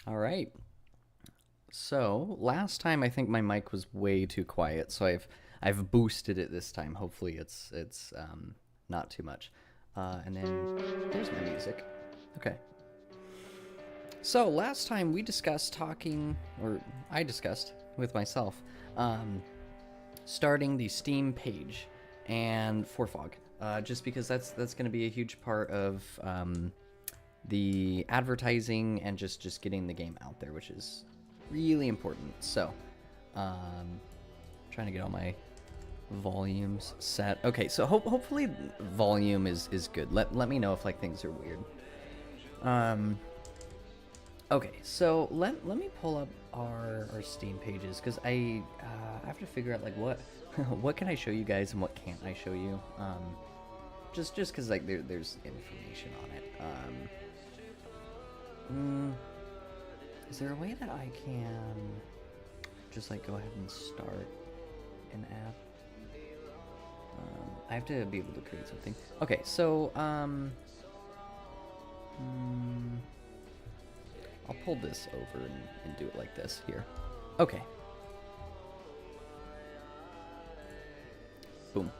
All right. So last time I think my mic was way too quiet, so I've boosted it this time. Hopefully it's not too much. And then there's my music. Okay. So last time we discussed talking, or I discussed with myself, um, starting the Steam page and for Fog, just because that's going to be a huge part of the advertising and just getting the game out there, which is really important. So, um, trying to get all my volumes set. Okay, so hopefully volume is good. Let me know if like things are weird. Um, okay, so let me pull up our Steam pages because I have to figure out like what what can I show you guys and what can't I show you. Just because like there's information on it. Is there a way that I can just like go ahead and start an app? I have to be able to create something. Okay, so I'll pull this over and do it like this here. Okay. Boom.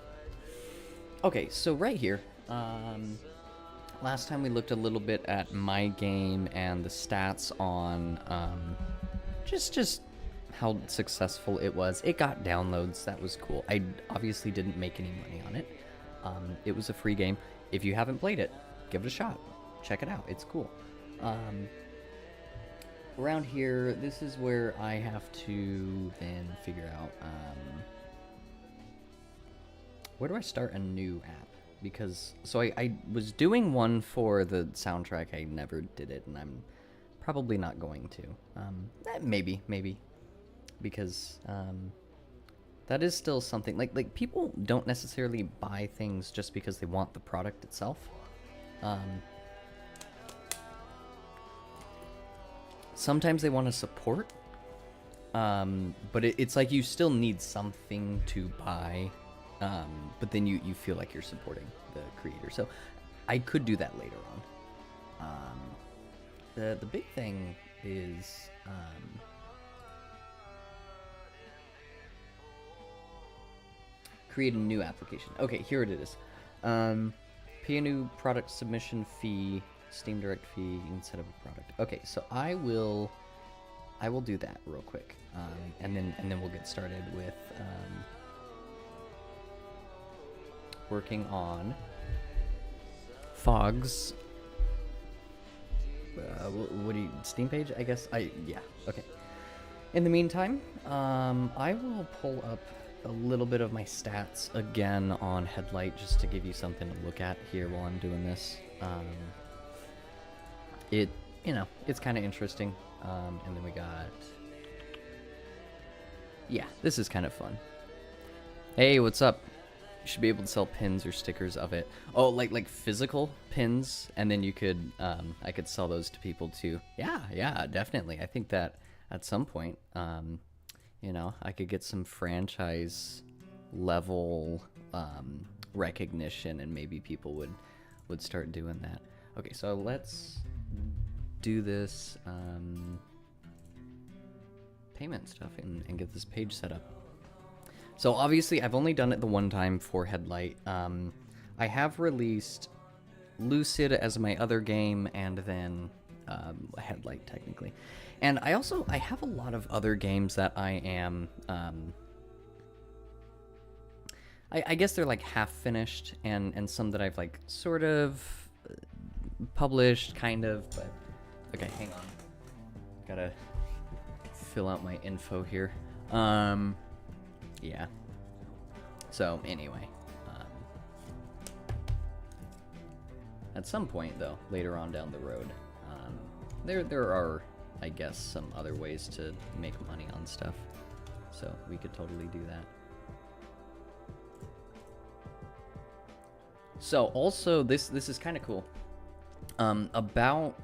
Okay, so right here, last time we looked a little bit at my game and the stats on just how successful it was. It got downloads. That was cool. I obviously didn't make any money on it. It was a free game. If you haven't played it, give it a shot. Check it out. It's cool. Around here, this is where I have to then figure out where do I start a new app? Because so I was doing one for the soundtrack. I never did it, and I'm probably not going to. Maybe because that is still something like people don't necessarily buy things just because they want the product itself. Sometimes they want to support, but it's like you still need something to buy, but then you feel like you're supporting the creator. So I could do that later on. The big thing is create a new application. Okay, here it is. Pay a new product submission fee, Steam Direct fee instead of a product. Okay, so I will do that real quick, and then we'll get started with working on Fog's. What do you Steam page? I guess yeah. Okay. In the meantime, I will pull up a little bit of my stats again on Headlight just to give you something to look at here while I'm doing this. It's kind of interesting. And then we got, yeah, this is kind of fun. Hey, what's up? You should be able to sell pins or stickers of it. Oh, like physical pins, and then you could, I could sell those to people too. Yeah, definitely. I think that at some point, I could get some franchise level recognition, and maybe people would start doing that. Okay, so let's do this payment stuff and get this page set up. So obviously I've only done it the one time for Headlight. I have released Lucid as my other game, and then Headlight technically. And I have a lot of other games that I am I guess they're like half finished, and some that I've like sort of published kind of, but okay, hang on. Gotta fill out my info here. Yeah. So anyway, at some point though, later on down the road, there are, I guess, some other ways to make money on stuff. So we could totally do that. So also this is kind of cool. About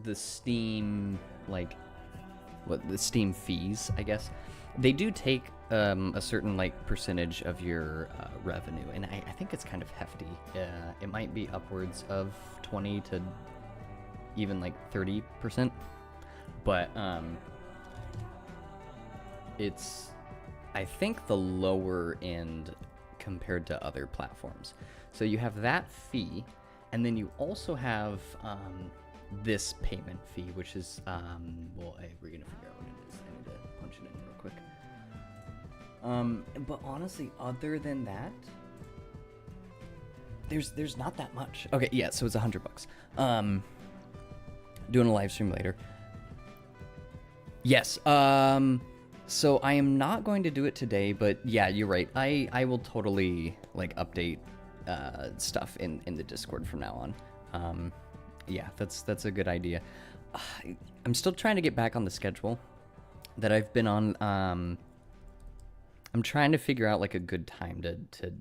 the Steam, like the Steam fees, I guess. They do take a certain like percentage of your revenue, and I think it's kind of hefty. It might be upwards of 20 to even like 30%. But it's, I think, the lower end compared to other platforms. So you have that fee, and then you also have this payment fee, which is, well, we're gonna figure out what it is. I need to punch it in real quick. But honestly, other than that, there's not that much. Okay, yeah, so it's $100. Doing a live stream later. Yes. So I am not going to do it today, but yeah, you're right. I will totally like update stuff in the Discord from now on. Yeah, that's a good idea. I'm still trying to get back on the schedule that I've been on. I'm trying to figure out like a good time to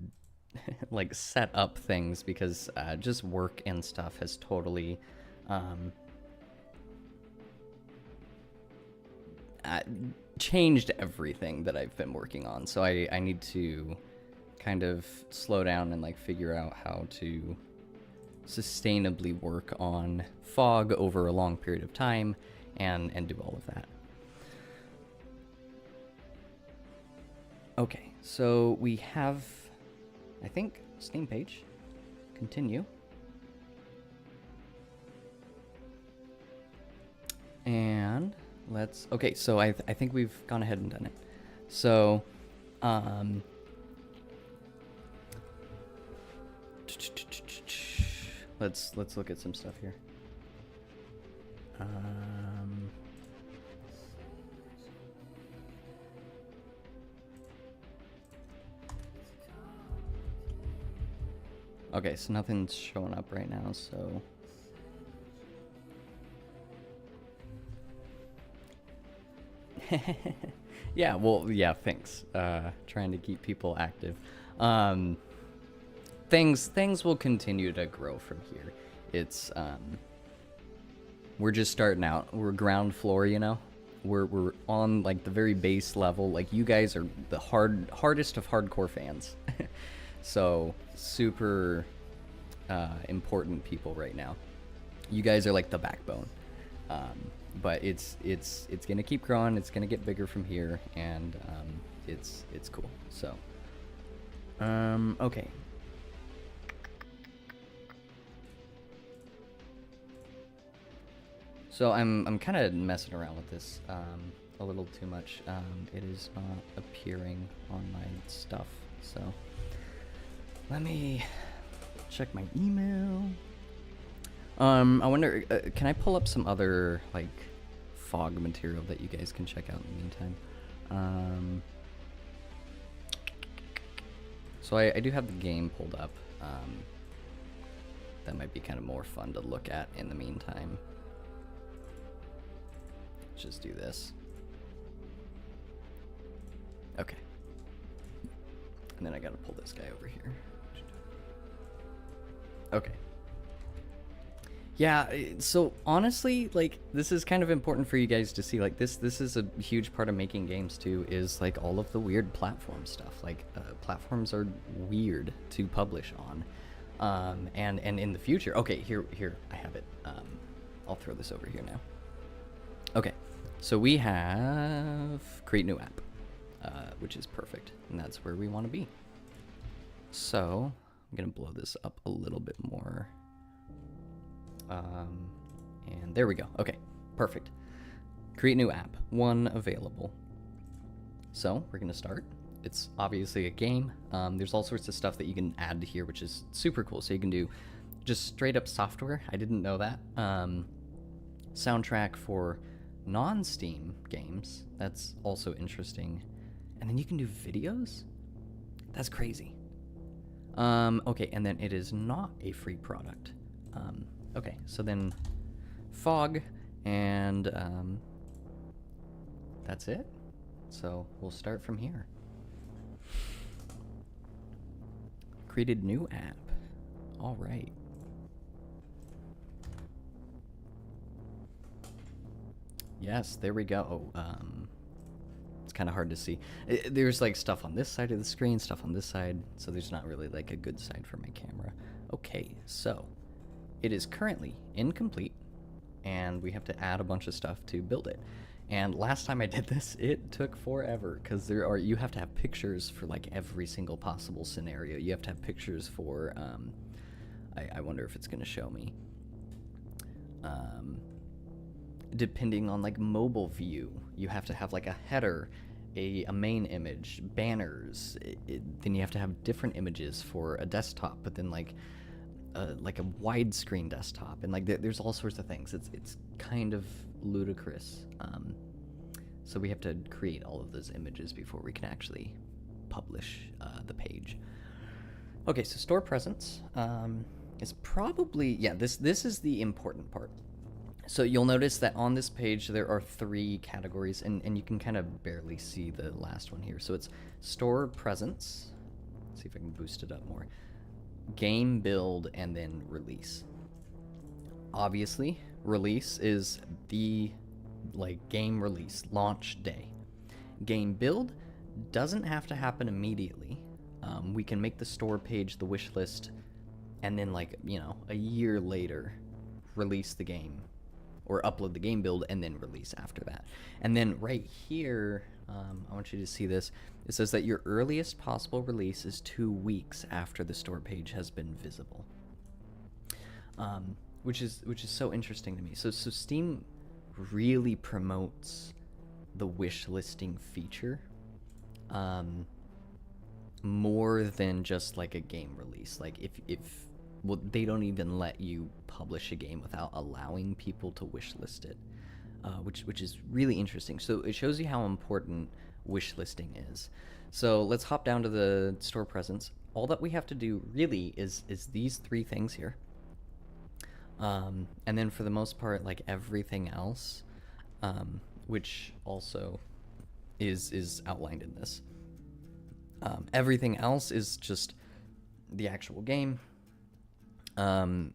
like set up things, because just work and stuff has totally changed everything that I've been working on. So I need to kind of slow down and like figure out how to sustainably work on Fog over a long period of time and do all of that. Okay, so we have, I think, Steam page. Continue. And let's, okay, so I think we've gone ahead and done it. So, let's look at some stuff here. Okay, so nothing's showing up right now, so yeah, well, yeah, thanks. Trying to keep people active. Things will continue to grow from here. It's we're just starting out. We're ground floor, you know. We're on like the very base level. Like, you guys are the hardest of hardcore fans. So super important people right now. You guys are like the backbone. But it's gonna keep growing. It's gonna get bigger from here, and it's cool. So okay. So I'm kind of messing around with this a little too much. It is not appearing on my stuff, so let me check my email. I wonder, can I pull up some other like Fog material that you guys can check out in the meantime? So I do have the game pulled up. That might be kind of more fun to look at in the meantime. Let's just do this. Okay. And then I gotta pull this guy over here. Okay. Yeah, so honestly, like, this is kind of important for you guys to see. Like, this is a huge part of making games too, is like all of the weird platform stuff. Like, platforms are weird to publish on. And in the future, okay, here I have it. I'll throw this over here now. Okay, so we have create new app, which is perfect, and that's where we want to be. So I'm gonna blow this up a little bit more. And there we go. Okay, perfect. Create new app, one available. So we're gonna start. It's obviously a game. There's all sorts of stuff that you can add to here, which is super cool. So you can do just straight up software. I didn't know that. Soundtrack for non-Steam games. That's also interesting. And then you can do videos? That's crazy. Okay, and then it is not a free product. Okay, so then Fog, and that's it. So we'll start from here. Created new app. All right. Yes, there we go. It's kind of hard to see. There's like stuff on this side of the screen, stuff on this side, so there's not really like a good side for my camera. Okay, so it is currently incomplete. and we have to add a bunch of stuff to build it. And last time I did this, it took forever because you have to have pictures for like every single possible scenario. You have to have pictures for I wonder if it's gonna show me. Depending on like mobile view, you have to have like a header, a main image, banners. Then you have to have different images for a desktop, but then like a widescreen desktop, and like there's all sorts of things. It's kind of ludicrous. So we have to create all of those images before we can actually publish the page. Okay, so store presence is probably, yeah, this is the important part. So you'll notice that on this page there are 3 categories, and you can kind of barely see the last one here. So it's store presence. Let's see if I can boost it up more. Game build, and then release. Obviously, release is the game release, launch day. Game build doesn't have to happen immediately. We can make the store page the wish list, and then a year later release the game, or upload the game build and then release after that. And then right here, I want you to see this. It says that your earliest possible release is 2 weeks after the store page has been visible, which is so interesting to me. So Steam really promotes the wish listing feature more than just like a game release. Like well, they don't even let you publish a game without allowing people to wish list it, which is really interesting. So it shows you how important wish listing is. So let's hop down to the store presence. All that we have to do really is these 3 things here, and then for the most part, like everything else, which also is outlined in this. Everything else is just the actual game,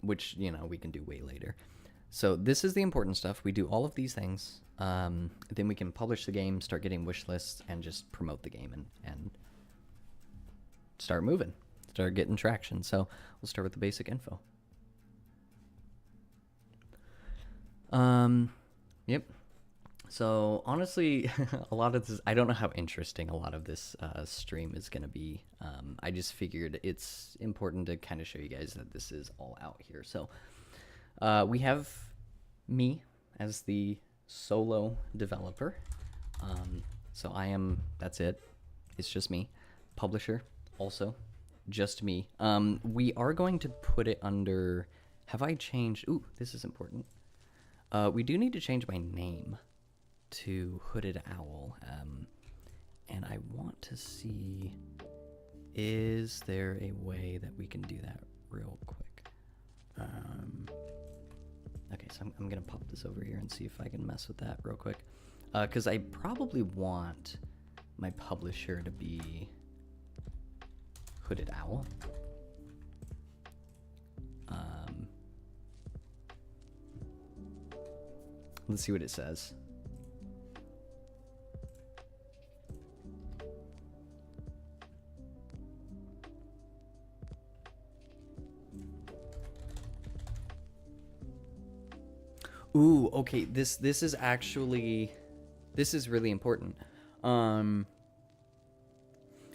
which we can do way later. So this is the important stuff. We do all of these things, then we can publish the game, start getting wish lists, and just promote the game and start moving, start getting traction. So we'll start with the basic info. Yep. So honestly, a lot of this, I don't know how interesting a lot of this stream is going to be. I just figured it's important to kind of show you guys that this is all out here. So we have me as the solo developer. So that's it. It's just me. Publisher, also just me. We are going to put it under, have I changed? Ooh, this is important. We do need to change my name to Hooded Owl, and I want to see, is there a way that we can do that real quick? Okay, so I'm gonna pop this over here and see if I can mess with that real quick, because I probably want my publisher to be Hooded Owl. Let's see what it says. Ooh, okay, this is actually, this is really important.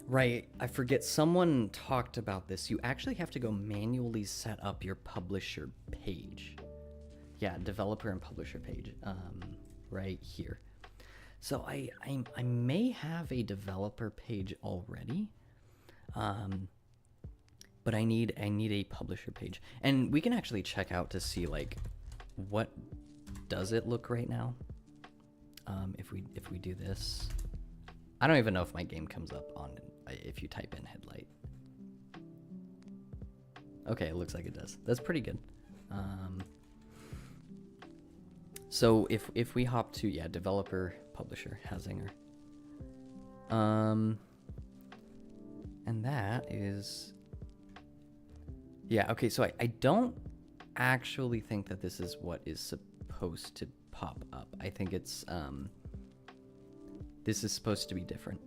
Right, I forget, someone talked about this. You actually have to go manually set up your publisher page. Yeah, developer and publisher page, right here. So I may have a developer page already, but I need a publisher page, and we can actually check out to see like what does it look right now. If we do this, I don't even know if my game comes up on if you type in Headlight. Okay, it looks like it does. That's pretty good. So if we hop to, yeah, developer, publisher, Hazinger. And that is, yeah, okay, so I don't actually think that this is what is supposed to pop up. I think it's, this is supposed to be different.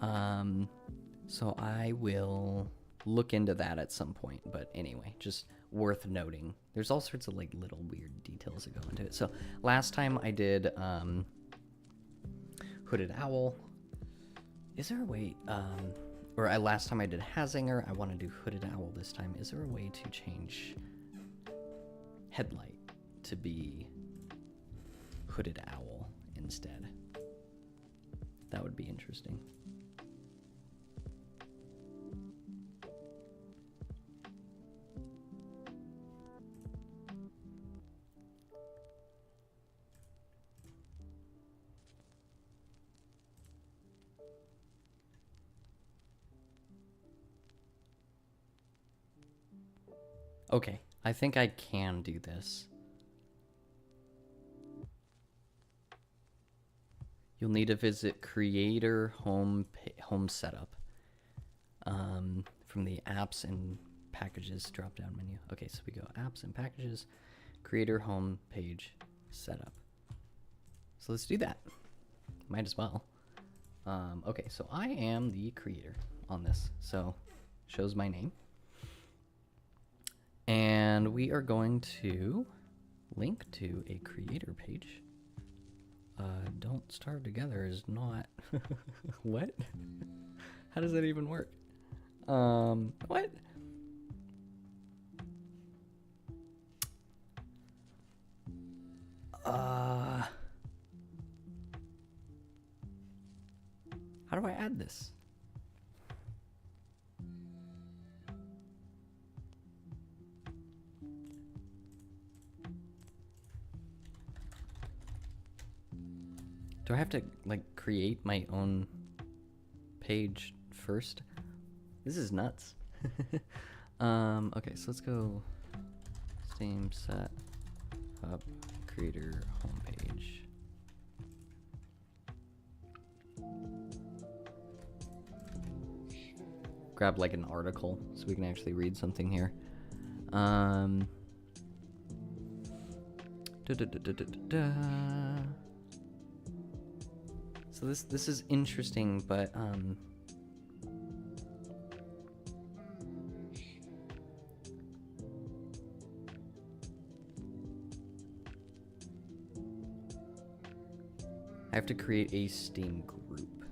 So I will look into that at some point, but anyway, just worth noting. There's all sorts of like little weird details that go into it. So last time I did Hooded Owl. Is there a way, last time I did Hazinger, I want to do Hooded Owl this time. Is there a way to change Headlight to be Hooded Owl instead? That would be interesting. Okay, I think I can do this. You'll need to visit Creator Home Setup from the Apps and Packages drop-down menu. Okay, so we go Apps and Packages, Creator Home Page Setup. So let's do that. Might as well. Okay, so I am the creator on this. So shows my name. And we are going to link to a creator page. Don't starve together is not what? How does that even work? What? How do I add this? Do I have to like create my own page first? This is nuts. Okay, so let's go Steam set up creator homepage. Grab like an article so we can actually read something here. So this is interesting, but I have to create a Steam group.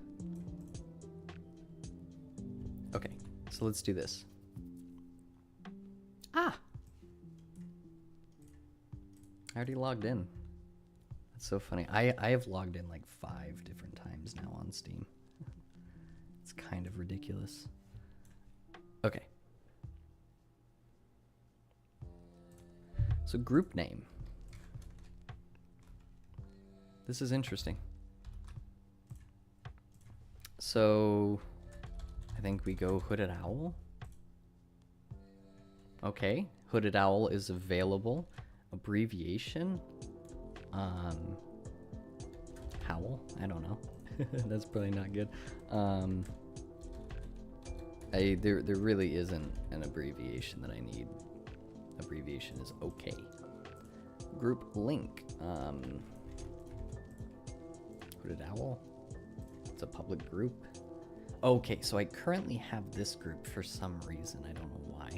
Okay, so let's do this. Ah! I already logged in. That's so funny. I have logged in like 5 different times now on Steam. It's kind of ridiculous. Okay. So group name. This is interesting. So I think we go Hooded Owl. Okay, Hooded Owl is available. Abbreviation. Howl? I don't know. That's probably not good. There really isn't an abbreviation that I need. Abbreviation is okay. Group link. Hooded Owl. It's a public group. Okay, so I currently have this group for some reason. I don't know why.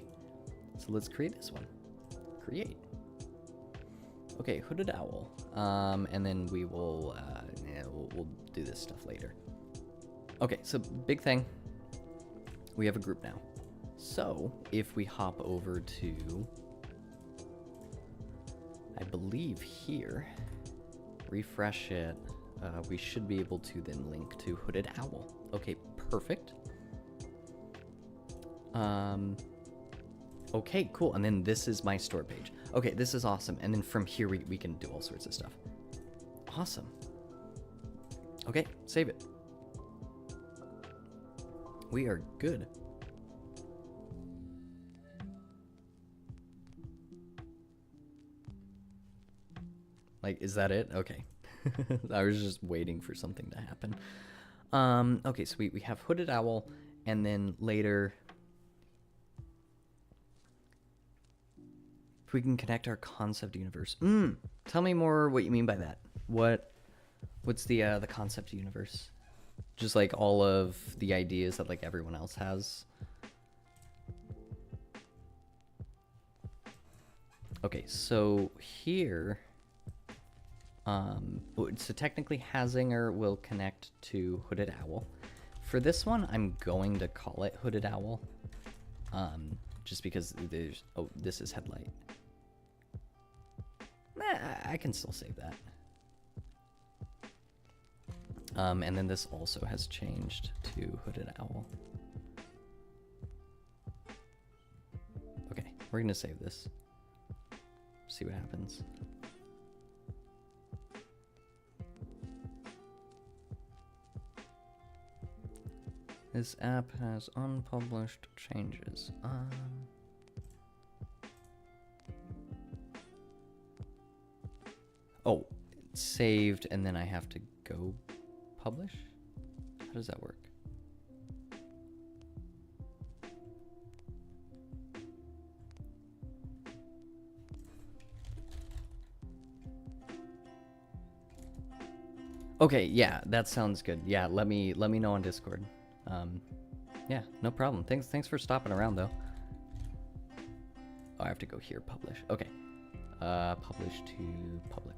So let's create this one. Create. Okay, Hooded Owl. And then we will, we'll do this stuff later. Okay, so big thing. We have a group now. So if we hop over to, I believe here, refresh it, we should be able to then link to Hooded Owl. Okay, perfect. Okay, cool. And then this is my store page. Okay, this is awesome. And then from here, we can do all sorts of stuff. Awesome. Okay, save it. We are good. Like, is that it? Okay. I was just waiting for something to happen. Okay, so we have Hooded Owl, and then later we can connect our concept universe. Tell me more what you mean by that. What's the concept universe? Just like all of the ideas that like everyone else has. Okay, so here, so technically Hazinger will connect to Hooded Owl. For this one, I'm going to call it Hooded Owl, just because there's, oh, this is Headlight. I can still save that. And then this also has changed to Hooded Owl. Okay, we're gonna save this. See what happens. This app has unpublished changes. Oh, it's saved and then I have to go publish? How does that work? Okay, yeah, that sounds good. Yeah, let me know on Discord. Yeah, no problem. Thanks for stopping around though. Oh, I have to go here, publish. Okay. Publish to public.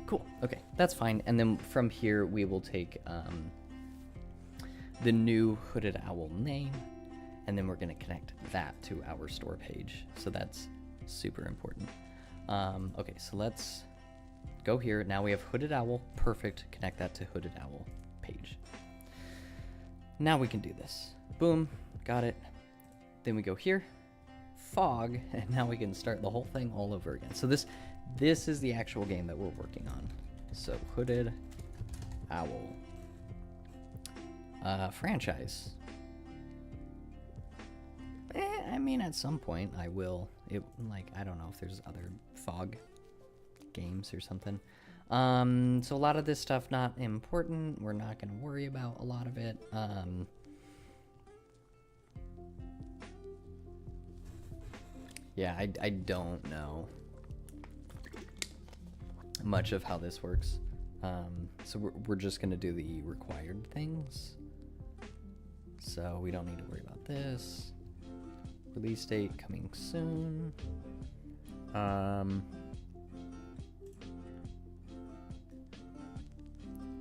Cool. Okay, that's fine. And then from here we will take the new Hooded Owl name, and then we're gonna connect that to our store page. So that's super important. Okay, so let's go here. Now we have Hooded Owl. Perfect. Connect that to Hooded Owl page. Now we can do this. Boom. Got it. Then we go here. Fog. And now we can start the whole thing all over again. So this is the actual game that we're working on. So Hooded Owl. Franchise. I mean, at some point I will. I don't know if there's other Fog games or something. So a lot of this stuff not important. We're not going to worry about a lot of it. Yeah, I don't know much of how this works. So we're just going to do the required things. So we don't need to worry about this. Release date coming soon.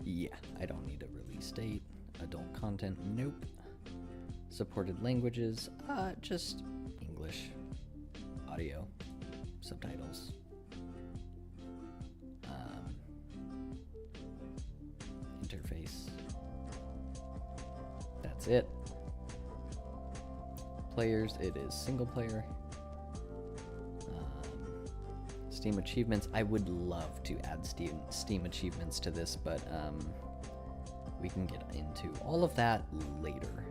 Yeah, I don't need a release date. Adult content, nope. Supported languages, just English. Audio, subtitles. Interface. That's it. Players, it is single player. Steam achievements. I would love to add Steam achievements to this, but we can get into all of that later.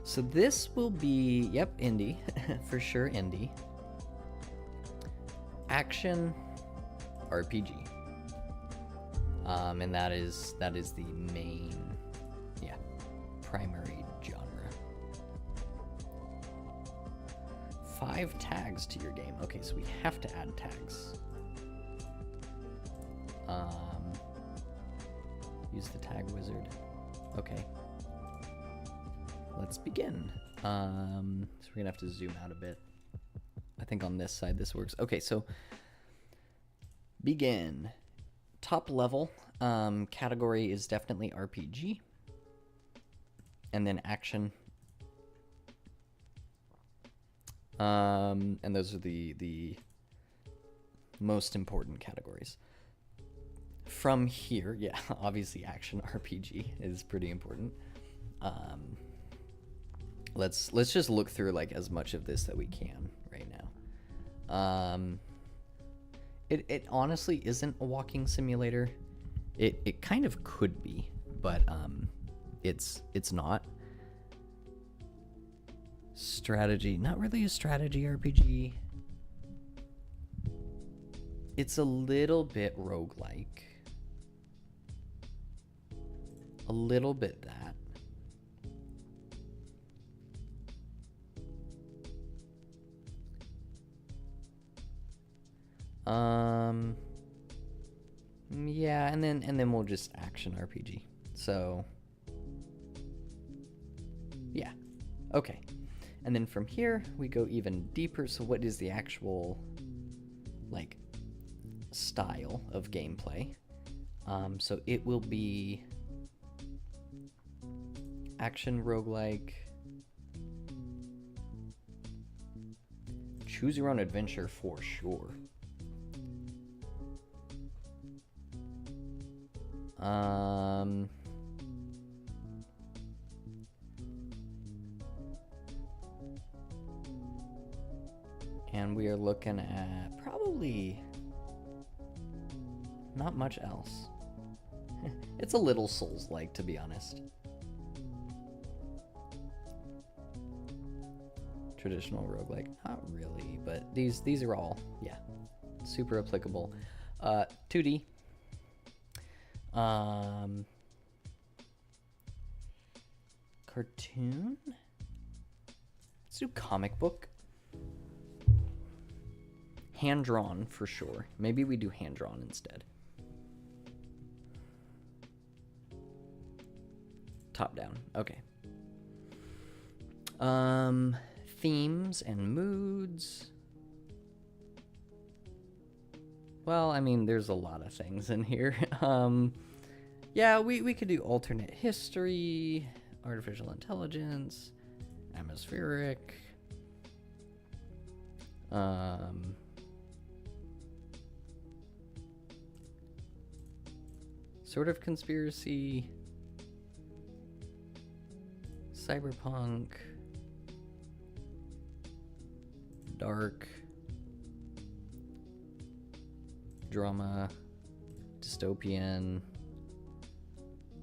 So this will be, yep, indie, for sure indie. Action RPG. And that is the main, yeah, primary genre. 5 tags to your game. Okay, so we have to add tags. Use the tag wizard. Okay. Let's begin. So we're gonna have to zoom out a bit. I think on this side this works. Okay, so begin. Top level category is definitely RPG. And then action. And those are the most important categories. From here, yeah, obviously action RPG is pretty important. Let's just look through like as much of this that we can right now. It honestly isn't a walking simulator. It kind of could be, but it's not. Strategy, not really a strategy RPG. It's a little bit roguelike. A little bit that. Yeah, and then we'll just action RPG. So yeah. Okay. And then from here we go even deeper. So what is the actual like style of gameplay. So it will be action roguelike, choose your own adventure for sure. And we are looking at probably not much else. It's a little Souls-like, to be honest. Traditional roguelike, not really, but these are all, yeah, super applicable. 2D. Cartoon? Let's do comic book. Hand-drawn for sure. Maybe we do hand-drawn instead. Top-down. Okay. Themes and moods. Well, I mean, there's a lot of things in here. Yeah, we could do alternate history, artificial intelligence, atmospheric. Sort of conspiracy, cyberpunk, dark, drama, dystopian,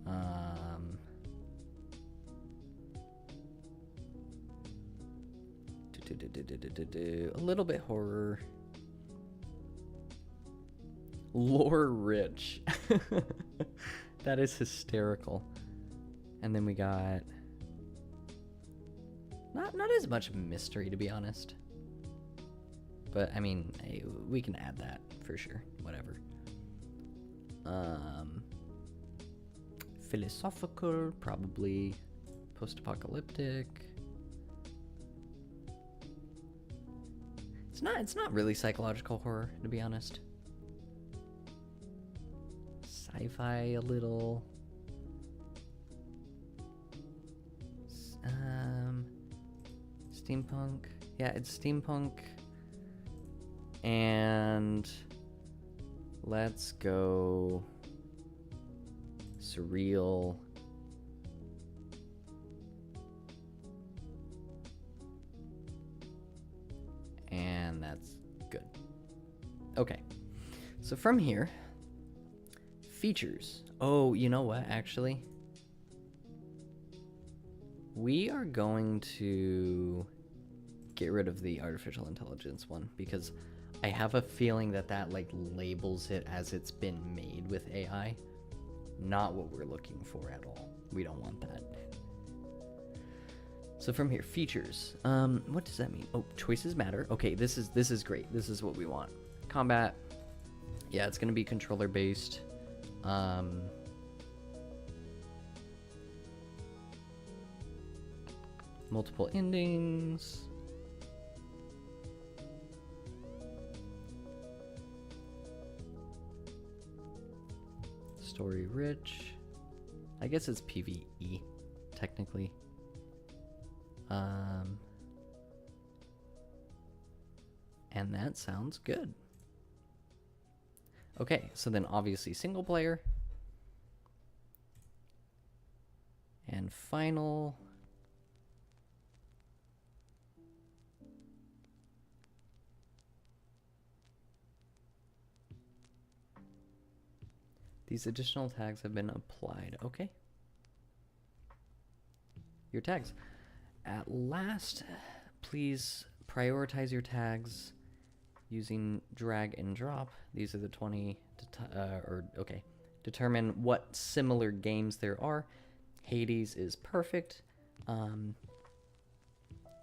a little bit horror, lore rich. That is hysterical. And then we got not as much mystery, to be honest. But I mean, hey, we can add that for sure. Whatever. Philosophical, probably post-apocalyptic. It's not really psychological horror, to be honest. Sci-fi a little. Steampunk. Yeah, it's steampunk. And let's go surreal. And that's good. Okay. So from here, features. Oh, you know what, actually? We are going to get rid of the artificial intelligence one because I have a feeling that like labels it as it's been made with AI. Not what we're looking for at all. We don't want that. So from here, features. What does that mean? Oh, choices matter. Okay, this is great. This is what we want. Combat. Yeah, it's gonna be controller based. Multiple endings. Story rich. I guess it's PvE, technically. And that sounds good. Okay, so then obviously single player. And final. These additional tags have been applied. Okay. Your tags. At last, please prioritize your tags using drag and drop. These are the 20, okay. Determine what similar games there are. Hades is perfect.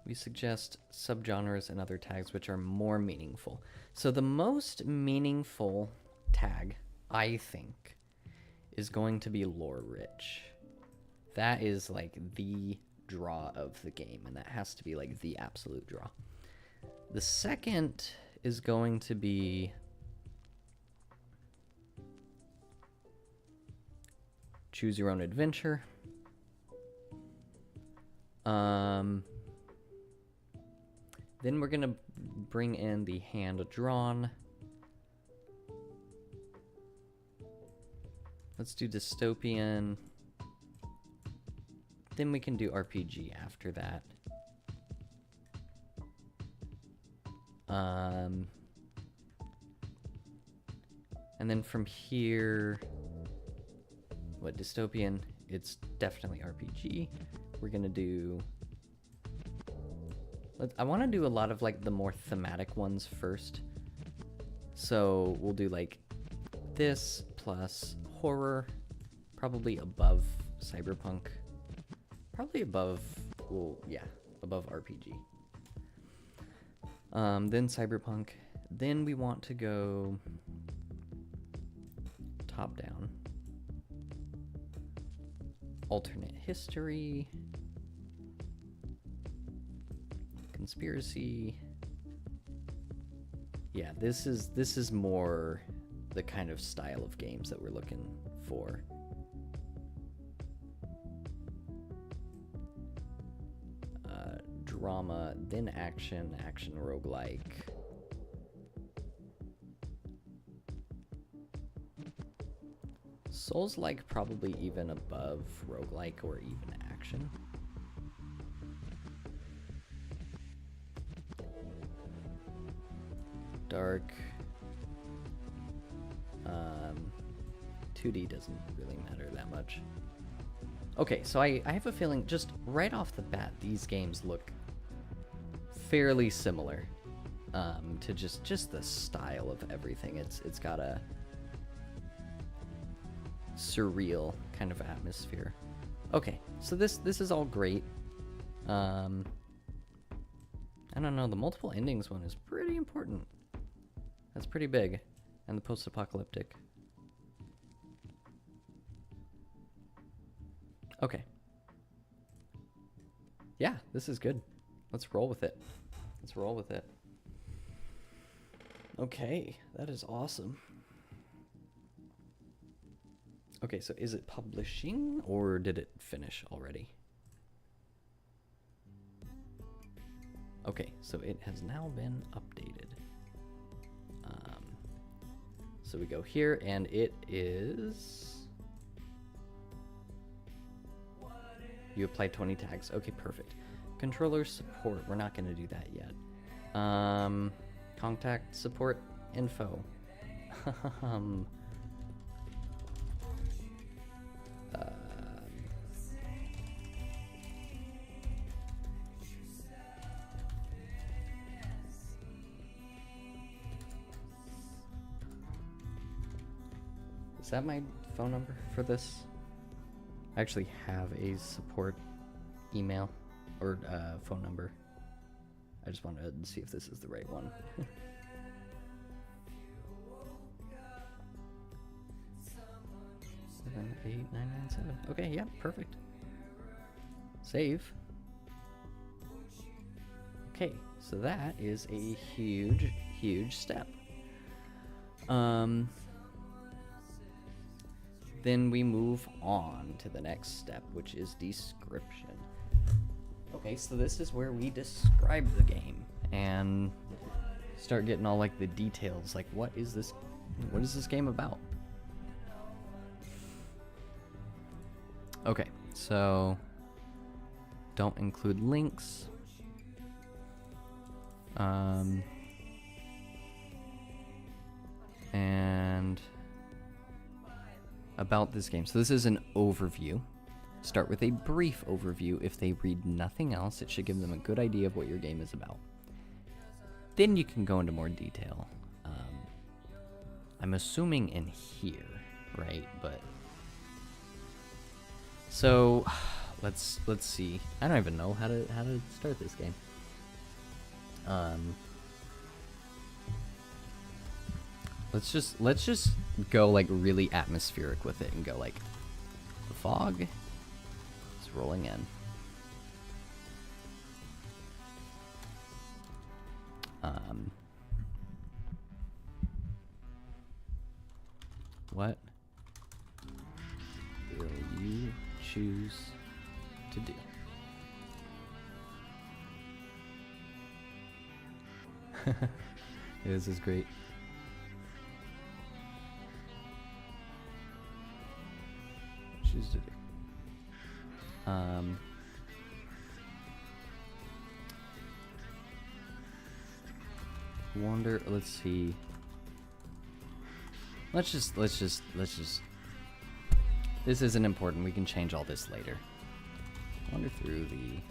We suggest subgenres and other tags which are more meaningful. So the most meaningful tag, I think, is going to be lore rich. That is like the draw of the game, and that has to be like the absolute draw. The second is going to be choose your own adventure. Then we're gonna bring in the hand drawn. Let's do dystopian. Then we can do RPG after that. And then from here, what, dystopian? It's definitely RPG. We're gonna do, I want to do a lot of like the more thematic ones first. So we'll do like this plus horror, probably above cyberpunk, probably above, well, yeah, above RPG. Then cyberpunk. Then we want to go top down. Alternate history. Conspiracy. Yeah, this is more the kind of style of games that we're looking for. Drama, then action roguelike. Souls-like probably even above roguelike or even action. Dark. 2D doesn't really matter that much. Okay, so I have a feeling just right off the bat, these games look fairly similar to just the style of everything. It's got a surreal kind of atmosphere. Okay, so this is all great. I don't know, the multiple endings one is pretty important. That's pretty big. And the post-apocalyptic. Okay. Yeah, this is good. Let's roll with it. Let's roll with it. Okay, that is awesome. Okay, so is it publishing or did it finish already? Okay, so it has now been updated. So we go here and it is... You applied 20 tags. Okay, perfect. Controller support. We're not going to do that yet. Contact support info. Is that my phone number for this? I actually have a support email or phone number. I just wanted to see if this is the right one. 78997. Okay, yeah, perfect. Save. Okay, so that is a huge step. Then we move on to the next step, which is description. Okay, so this is where we describe the game and start getting all like the details, like what is this game about? Okay, so don't include links. And about this game. So this is an overview. Start with a brief overview. If they read nothing else, it should give them a good idea of what your game is about. Then you can go into more detail. I'm assuming in here, right? But so let's see. I don't even know how to start this game. Let's just go like really atmospheric with it and go like the fog is rolling in. What will you choose to do? This is great. Choose to do. Wonder. Let's see. Let's just. This isn't important. We can change all this later. Wander through the.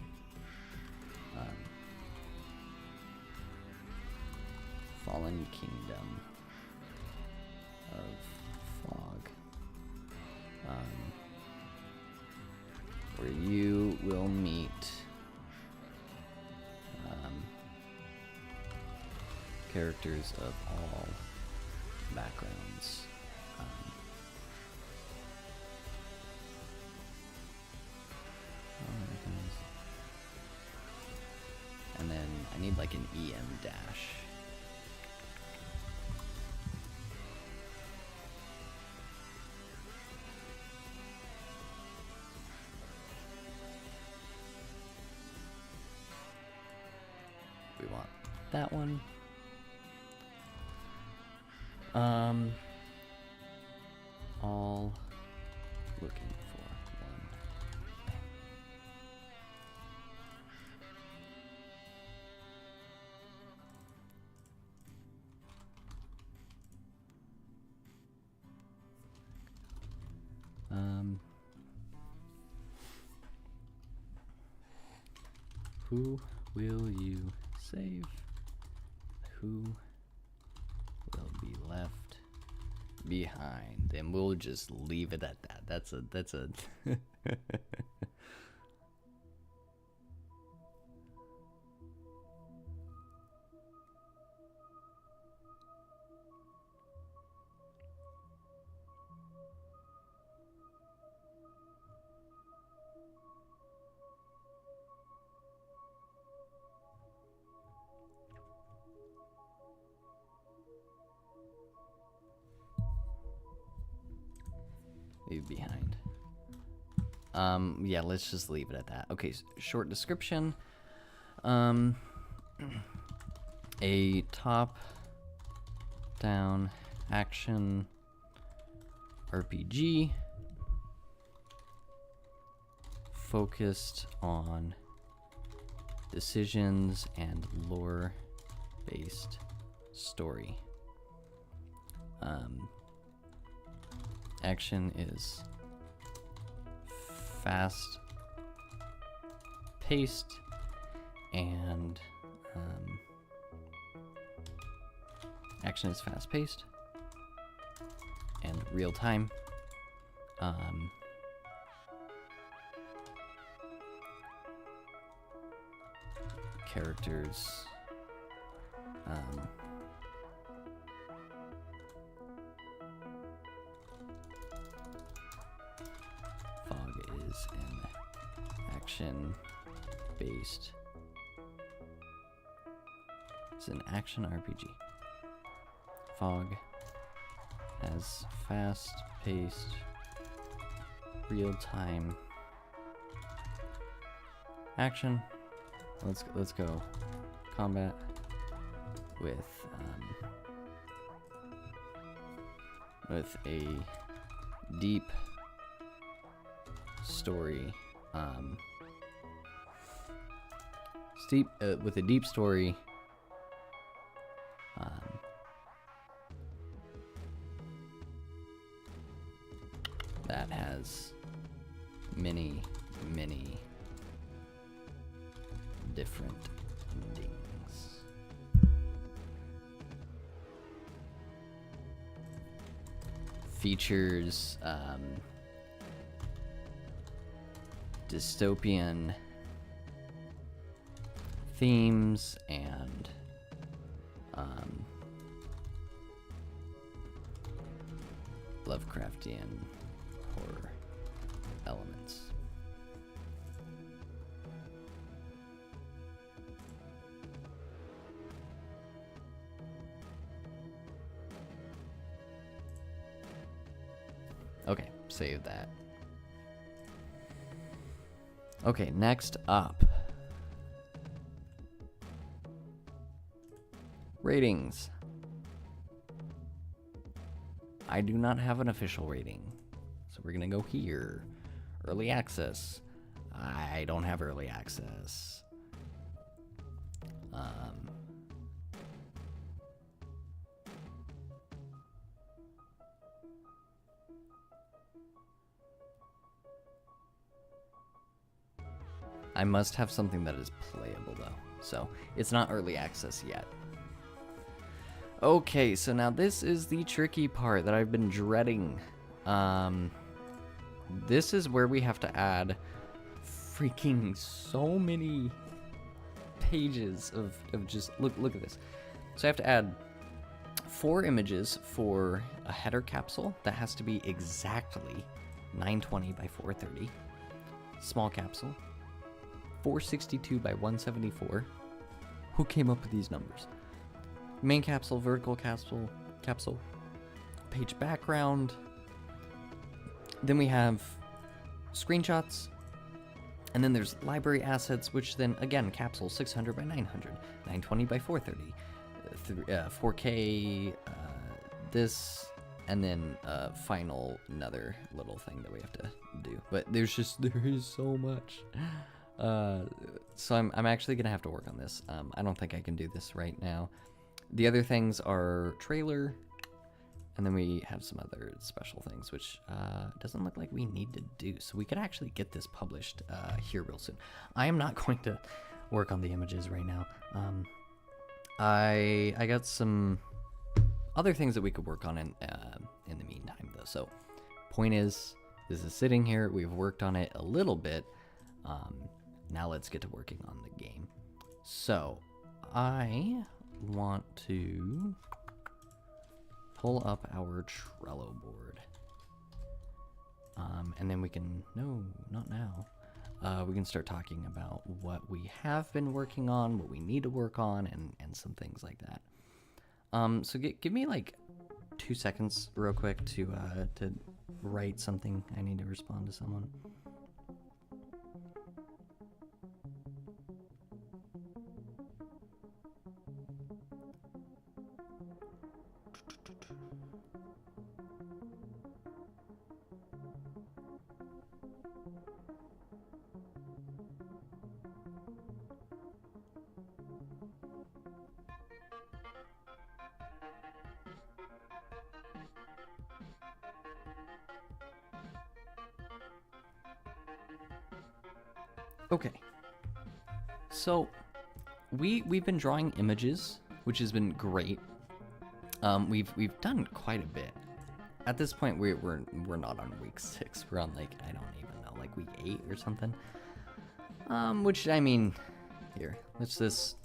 Fallen Kingdom of Fog, where you will meet characters of all backgrounds. And then I need like an EM dash. We want that one. All looking for one. Who will you save? Who will be left behind? And we'll just leave it at that. That's a leave behind. Yeah, let's just leave it at that. Okay, short description. A top-down action RPG focused on decisions and lore-based story. Action is fast paced and action is fast paced and real time. Characters Fog is an action-based. It's an action RPG. Fog has fast-paced, real-time action. Let's go combat with a deep story, with a deep story, that has many different endings. Features dystopian themes and Lovecraftian horror elements. Okay, save that. Okay, next up. Ratings. I do not have an official rating. So we're gonna go here. Early access. I don't have early access. I must have something that is playable though. So it's not early access yet. Okay, so now this is the tricky part that I've been dreading. This is where we have to add freaking so many pages of just look at this. So I have to add 4 images for a header capsule that has to be exactly 920 by 430. Small capsule 462 by 174. Who came up with these numbers? Main capsule, vertical capsule, page background. Then we have screenshots, and then there's library assets, which then again capsule 600 by 900, 920 by 430, 4K, this, and then final another little thing that we have to do. But there is so much. So I'm actually gonna have to work on this. I don't think I can do this right now. The other things are trailer, and then we have some other special things, which doesn't look like we need to do. So we could actually get this published here real soon. I am not going to work on the images right now. I got some other things that we could work on in the meantime, though. So point is, this is sitting here. We've worked on it a little bit. Now let's get to working on the game. So I want to pull up our Trello board. And then we can, no, not now. We can start talking about what we have been working on, what we need to work on, and some things like that. So give me like 2 seconds real quick to write something. I need to respond to someone. Okay, so we've been drawing images, which has been great. We've done quite a bit. At this point, we're not on week 6. We're on like, I don't even know, like week 8 or something. Which I mean, here, let's just.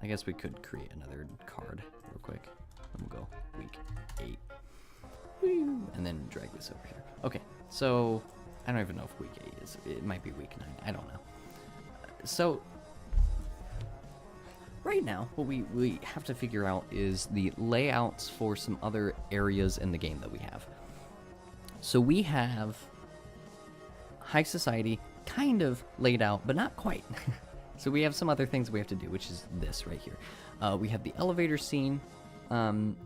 I guess we could create another card real quick. And we'll go week 8, and then drag this over here. Okay, so. I don't even know if week 8 is. It might be week 9. I don't know. So, right now, what we have to figure out is the layouts for some other areas in the game that we have. So we have High Society kind of laid out, but not quite. So we have some other things we have to do, which is this right here. We have the elevator scene,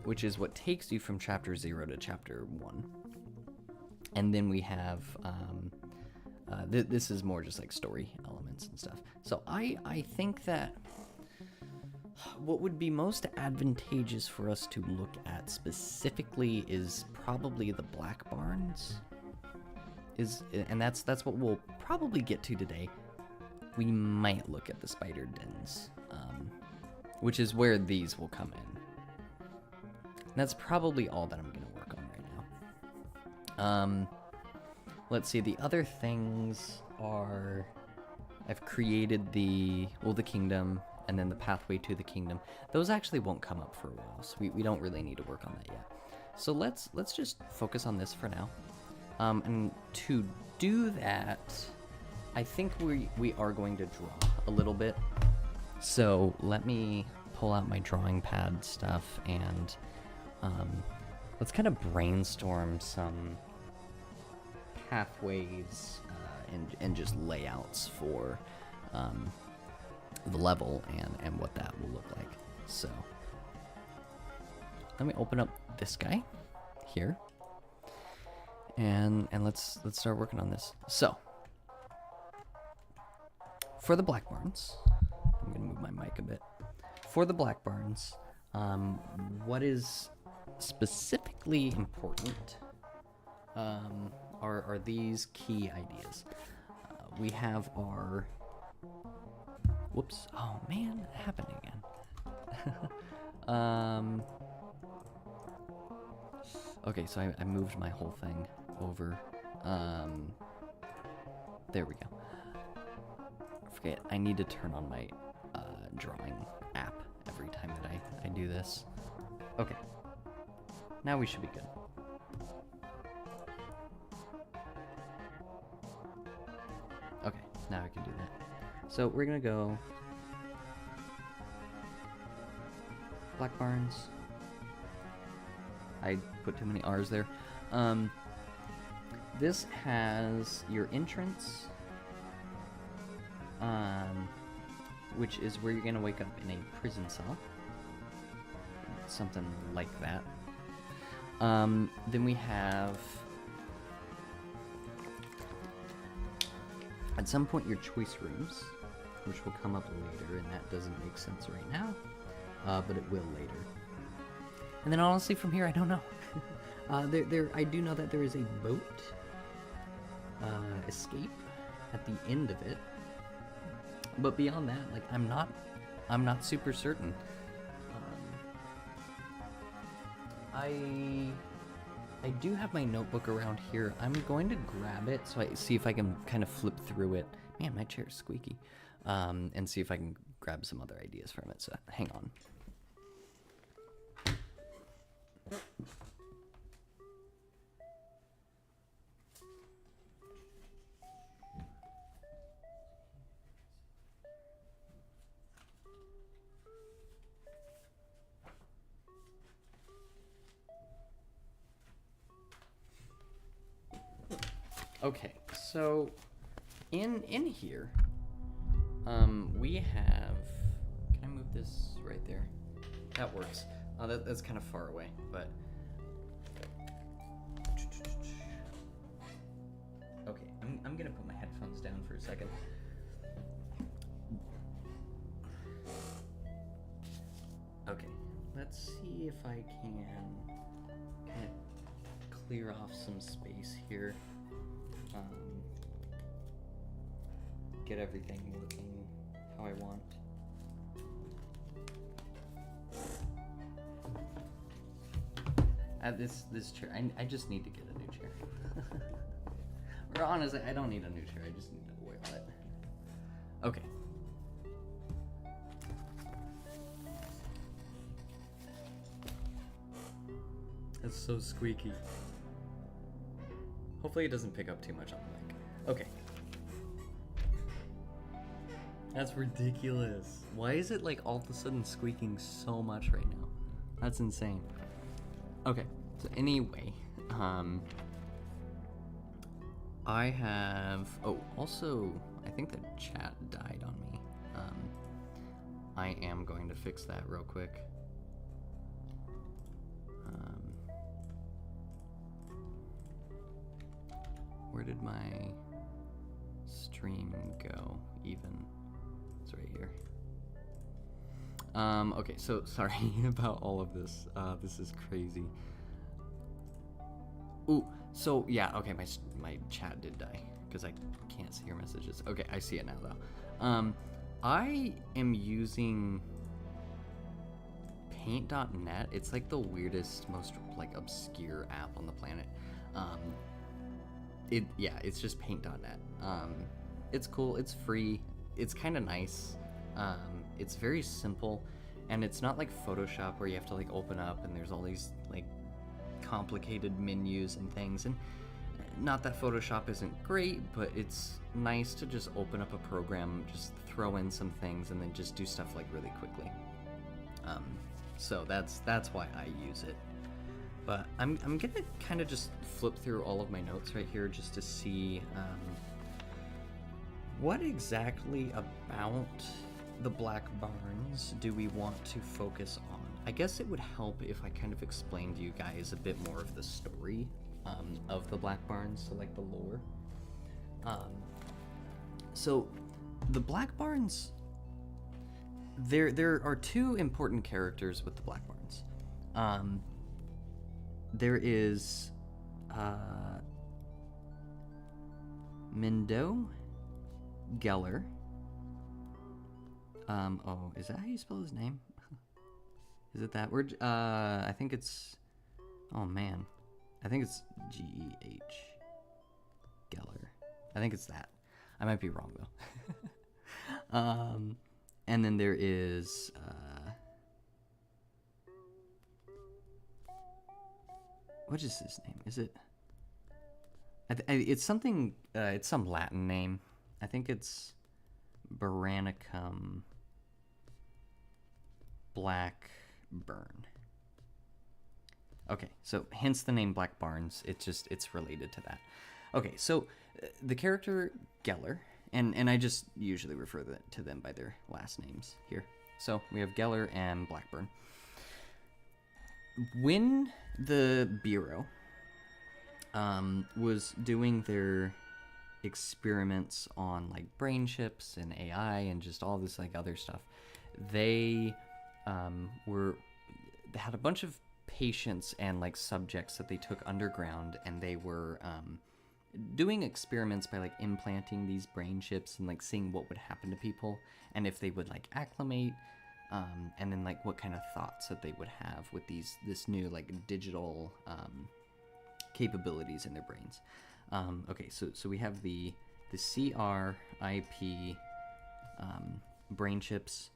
which is what takes you from chapter 0 to chapter 1. And then we have, this is more just like story elements and stuff. So I think that what would be most advantageous for us to look at specifically is probably the Black Barns. And that's what we'll probably get to today. We might look at the Spider Dens, which is where these will come in. And that's probably all that I'm going to work on right now. Let's see, the other things are, I've created the kingdom, and then the pathway to the kingdom. Those actually won't come up for a while, so we don't really need to work on that yet. So let's just focus on this for now. And to do that, I think we are going to draw a little bit. So let me pull out my drawing pad stuff, and let's kind of brainstorm some pathways and just layouts for the level and what that will look like. So let me open up this guy here, and let's start working on this. So for the Black Barns, I'm gonna move my mic a bit. For the Black Barns, what is specifically important are these key ideas. We have our, whoops, oh man, that happened again. Okay, so I moved my whole thing over. There we go. Forget, I need to turn on my drawing app every time that I do this. Okay, now we should be good. Okay, now I can do that. So we're gonna go Black Barns. I put too many R's there. This has your entrance, which is where you're gonna wake up in a prison cell, something like that. Then we have, at some point, your choice rooms, which will come up later, and that doesn't make sense right now, but it will later. And then honestly, from here, I don't know. I do know that there is a boat escape at the end of it, but beyond that, like, I'm not super certain. I do have my notebook around here. I'm going to grab it so I see if I can kind of flip through it. Man, my chair is squeaky. And see if I can grab some other ideas from it. So hang on. Okay, so in here, we have, can I move this right there? That works. That's kind of far away, but okay, I'm gonna put my headphones down for a second. Okay, let's see if I can kind of clear off some space here. Get everything looking how I want. This chair, I just need to get a new chair. Or honestly, I don't need a new chair, I just need to oil it. Okay. That's so squeaky. Hopefully it doesn't pick up too much on the mic. Okay. That's ridiculous. Why is it like all of a sudden squeaking so much right now? That's insane. Okay, so anyway, I have, oh, also, I think the chat died on me. I am going to fix that real quick. Where did my stream go even? It's right here. Okay, so sorry about all of this. This is crazy. Ooh, so yeah, okay, my chat did die because I can't see your messages. Okay, I see it now though. I am using Paint.net. It's like the weirdest, most like obscure app on the planet. It's just Paint.net. It's cool. It's free. It's kind of nice. It's very simple, and it's not like Photoshop where you have to like open up and there's all these like complicated menus and things. And not that Photoshop isn't great, but it's nice to just open up a program, just throw in some things, and then just do stuff like really quickly. So that's why I use it. But I'm gonna kind of just flip through all of my notes right here just to see what exactly about the Black Barns do we want to focus on. I guess it would help if I kind of explained to you guys a bit more of the story of the Black Barns, so like the lore. So the Black Barns, there are two important characters with the Black Barns. There is Mindo Geller. Oh, is that how you spell his name? Is it that word? I think it's. Oh man, I think it's Geh Geller. I think it's that. I might be wrong though. And then there is. What is his name? Is it? It's something. It's some Latin name. I think it's Baranicum Blackburn. Okay, so hence the name Black Barns. It's related to that. Okay, so the character Geller, and I just usually refer to them by their last names here. So we have Geller and Blackburn. When the Bureau was doing their experiments on like brain chips and AI and just all this like other stuff, they had a bunch of patients and like subjects that they took underground, and they were doing experiments by like implanting these brain chips and like seeing what would happen to people and if they would like acclimate, and then like what kind of thoughts that they would have with this new like digital capabilities in their brains. Okay, so we have the CRIP brain chips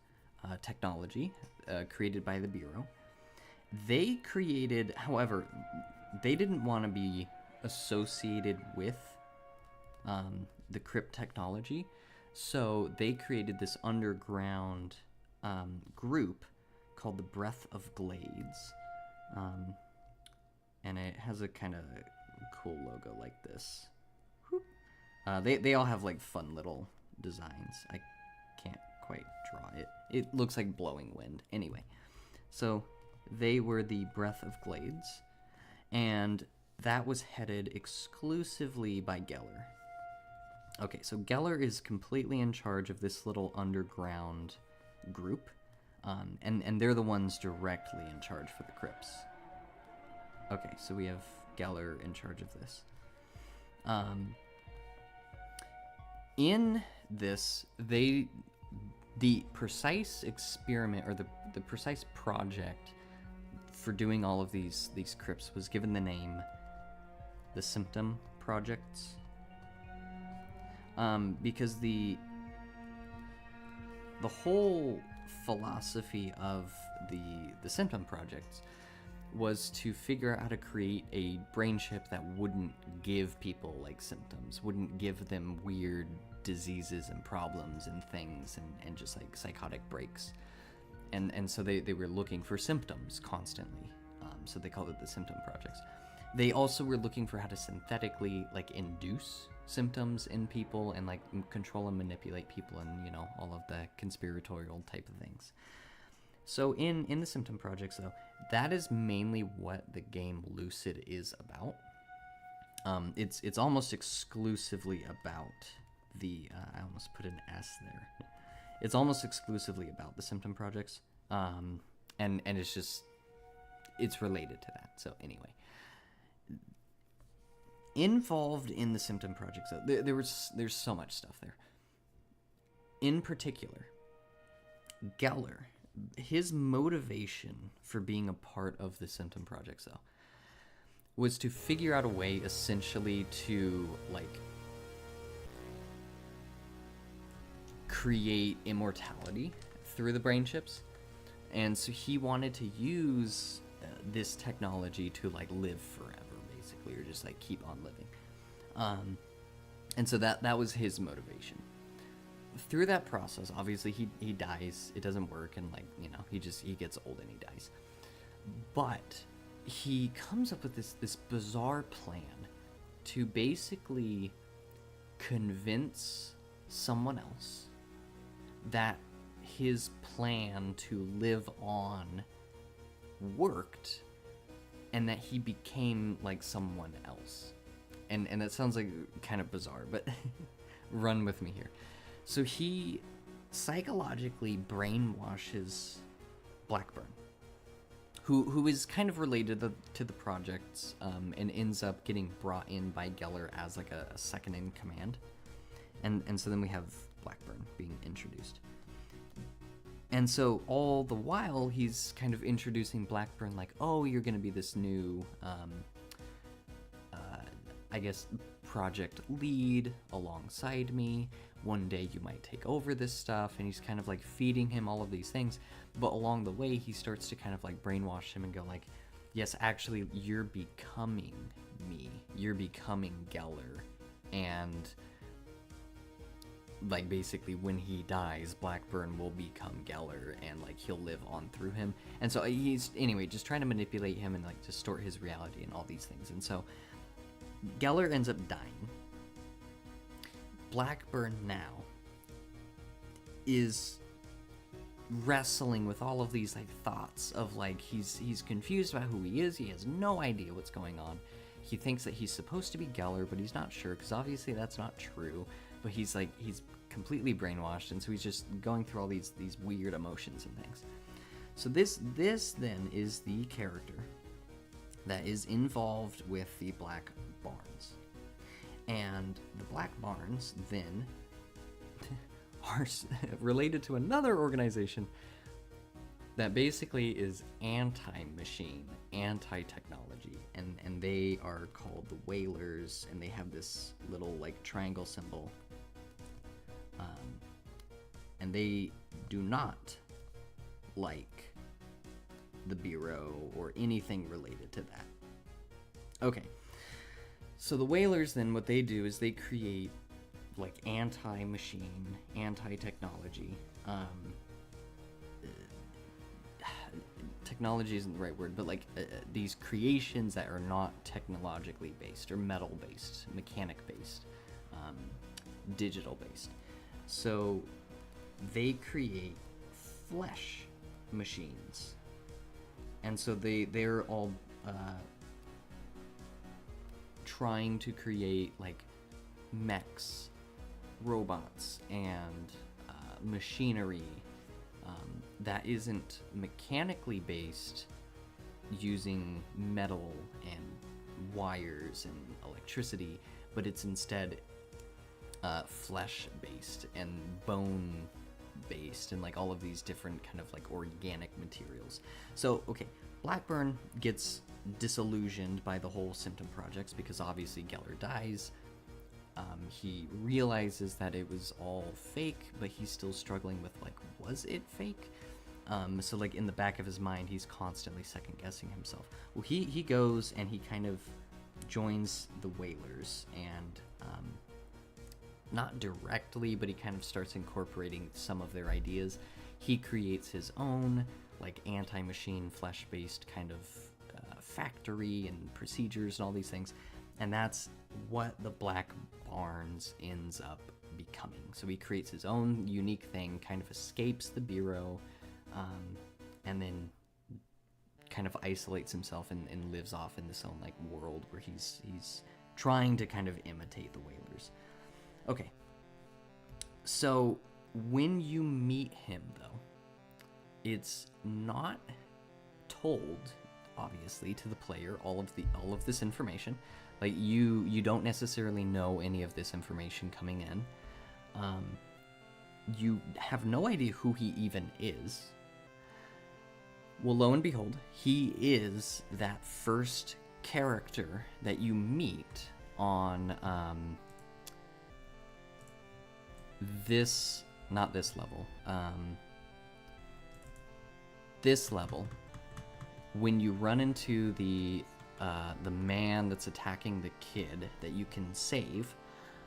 technology created by the Bureau. They created, however, they didn't want to be associated with the crypt technology, so they created this underground group called the Breath of Glades, and it has a kind of cool logo like this. They all have like fun little designs. I can't quite draw it. It looks like blowing wind. Anyway, so they were the Breath of Glades, and that was headed exclusively by Geller. Okay, so Geller is completely in charge of this little underground group, and they're the ones directly in charge for the crypts. Okay, so we have Geller in charge of this. In this, the precise experiment, or the precise project for doing all of these crypts was given the name the Symptom Projects, because the whole philosophy of the Symptom Projects was to figure out how to create a brain chip that wouldn't give people like symptoms, wouldn't give them weird diseases and problems and things and just like psychotic breaks. And so they were looking for symptoms constantly. So they called it the Symptom Projects. They also were looking for how to synthetically like induce symptoms in people and like control and manipulate people, and you know, all of the conspiratorial type of things. So in the Symptom Projects, though, that is mainly what the game Lucid is about. It's almost exclusively about the I almost put an S there. It's almost exclusively about the Symptom Projects, and it's related to that. So anyway, involved in the Symptom Projects, though, there's so much stuff there. In particular, Geller, his motivation for being a part of the Symptom Projects, though, was to figure out a way essentially to like create immortality through the brain chips. And so he wanted to use this technology to like live forever, basically, or just like keep on living. And so that was his motivation. Through that process, obviously he dies. It doesn't work, and like, you know, he gets old and he dies. But he comes up with this bizarre plan to basically convince someone else that his plan to live on worked and that he became like someone else. And that sounds like kind of bizarre, but run with me here. So he psychologically brainwashes Blackburn, who is kind of related to the projects, and ends up getting brought in by Geller as like a second in command. And so then we have Blackburn being introduced. And so all the while, he's kind of introducing Blackburn like, oh, you're going to be this new, I guess, project lead alongside me. One day you might take over this stuff. And he's kind of like feeding him all of these things. But along the way, he starts to kind of like brainwash him and go like, yes, actually, you're becoming me. You're becoming Geller. And like basically when he dies, Blackburn will become Geller and like he'll live on through him. And so he's anyway just trying to manipulate him and like distort his reality and all these things. And so Geller ends up dying. Blackburn now is wrestling with all of these like thoughts of like he's confused about who he is. He has no idea what's going on. He thinks that he's supposed to be Geller, but he's not sure because obviously that's not true. But he's completely brainwashed, and so he's just going through all these weird emotions and things. So this then is the character that is involved with the Black Barnes. And the Black Barnes then are related to another organization that basically is anti-machine, anti-technology, and they are called the Whalers, and they have this little like triangle symbol. And they do not like the Bureau or anything related to that. Okay, so the Whalers then, what they do is they create like anti-machine, anti-technology. Technology isn't the right word, but like these creations that are not technologically based or metal based, mechanic based, digital based. So they create flesh machines, and so they're all trying to create like mechs, robots, and machinery that isn't mechanically based using metal and wires and electricity, but it's instead flesh based and bone based and like all of these different kind of like organic materials. So okay, Blackburn gets disillusioned by the whole Symptom projects because obviously Geller dies. He realizes that it was all fake, but he's still struggling with like, was it fake? So like in the back of his mind, he's constantly second guessing himself. Well, he goes and he kind of joins the Whalers, and not directly, but he kind of starts incorporating some of their ideas. He creates his own like anti-machine, flesh-based kind of factory and procedures and all these things, and that's what the Black Barnes ends up becoming. So he creates his own unique thing, kind of escapes the Bureau, and then kind of isolates himself and lives off in this own like world where he's trying to kind of imitate the Whalers. Okay, so when you meet him though, it's not told obviously to the player all of this information. Like you don't necessarily know any of this information coming in. You have no idea who he even is. Well, lo and behold, he is that first character that you meet on this level, when you run into the man that's attacking the kid that you can save.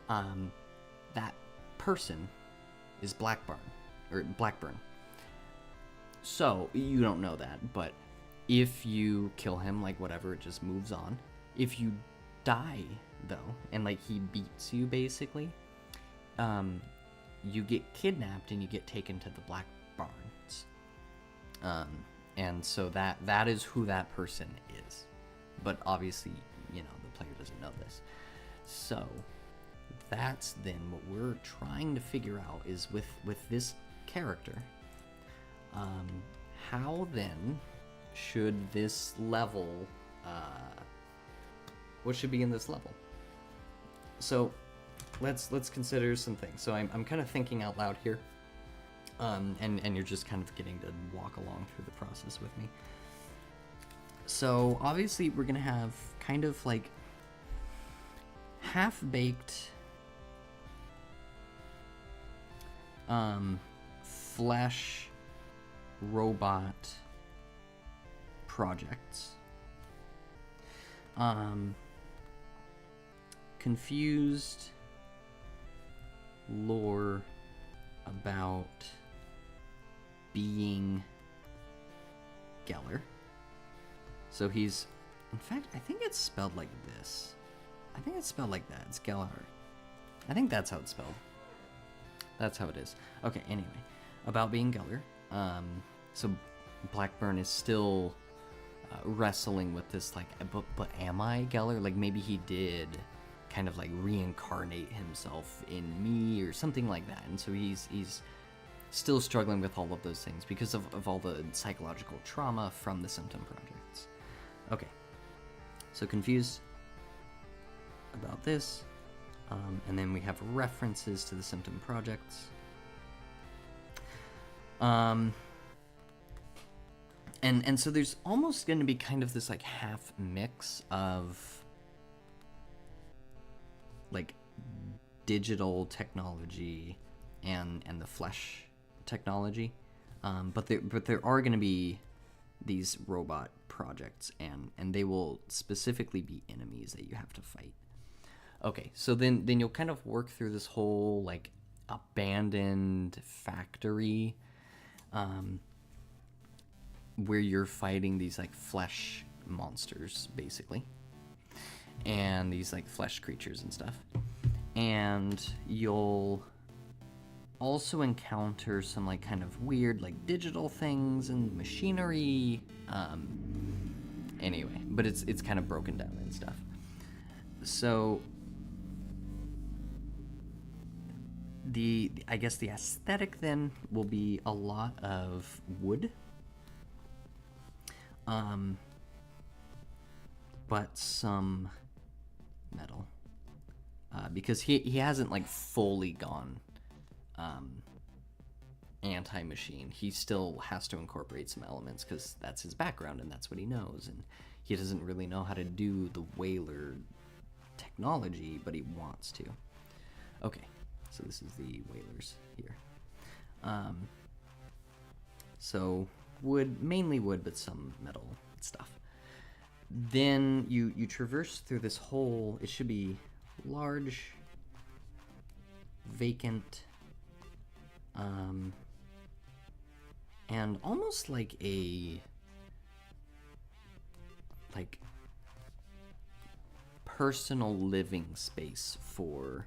That person is Blackburn. So you don't know that, but If you kill him, like whatever, it just moves on. If you die though, and like he beats you basically, you get kidnapped and you get taken to the Black Barns. And so that is who that person is. But obviously, the player doesn't know this. So that's then what we're trying to figure out is with this character, how then should this level, what should be in this level? So let's consider some things. So I'm kind of thinking out loud here, and you're just kind of getting to walk along through the process with me. So obviously we're gonna have kind of like half-baked flesh robot projects, confused lore about being Geller. So he's, in fact, I think it's spelled like this. I think it's spelled like that. It's Geller. I think that's how it's spelled. That's how it is. Okay, anyway. About being Geller. So Blackburn is still wrestling with this, like, but am I Geller? Like, maybe he did kind of, like, reincarnate himself in me or something like that. And so he's still struggling with all of those things because of all the psychological trauma from the symptom projects. Okay. So confused about this. And then we have references to the symptom projects. And so there's almost going to be kind of this like half mix of like digital technology and the flesh technology. But there are going to be these robot projects, and they will specifically be enemies that you have to fight. Okay, so then you'll kind of work through this whole like abandoned factory, where you're fighting these like flesh monsters basically, and these like flesh creatures and stuff, and you'll also encounter some like kind of weird like digital things and machinery. Anyway, but it's kind of broken down and stuff. So I guess the aesthetic then will be a lot of wood, but some metal, because he hasn't like fully gone anti-machine. He still has to incorporate some elements because that's his background and that's what he knows, and he doesn't really know how to do the Whaler technology, but he wants to. Okay, so this is the Whalers here. So wood, mainly wood, but some metal stuff. Then you traverse through this whole, it should be large, vacant, and almost like a personal living space for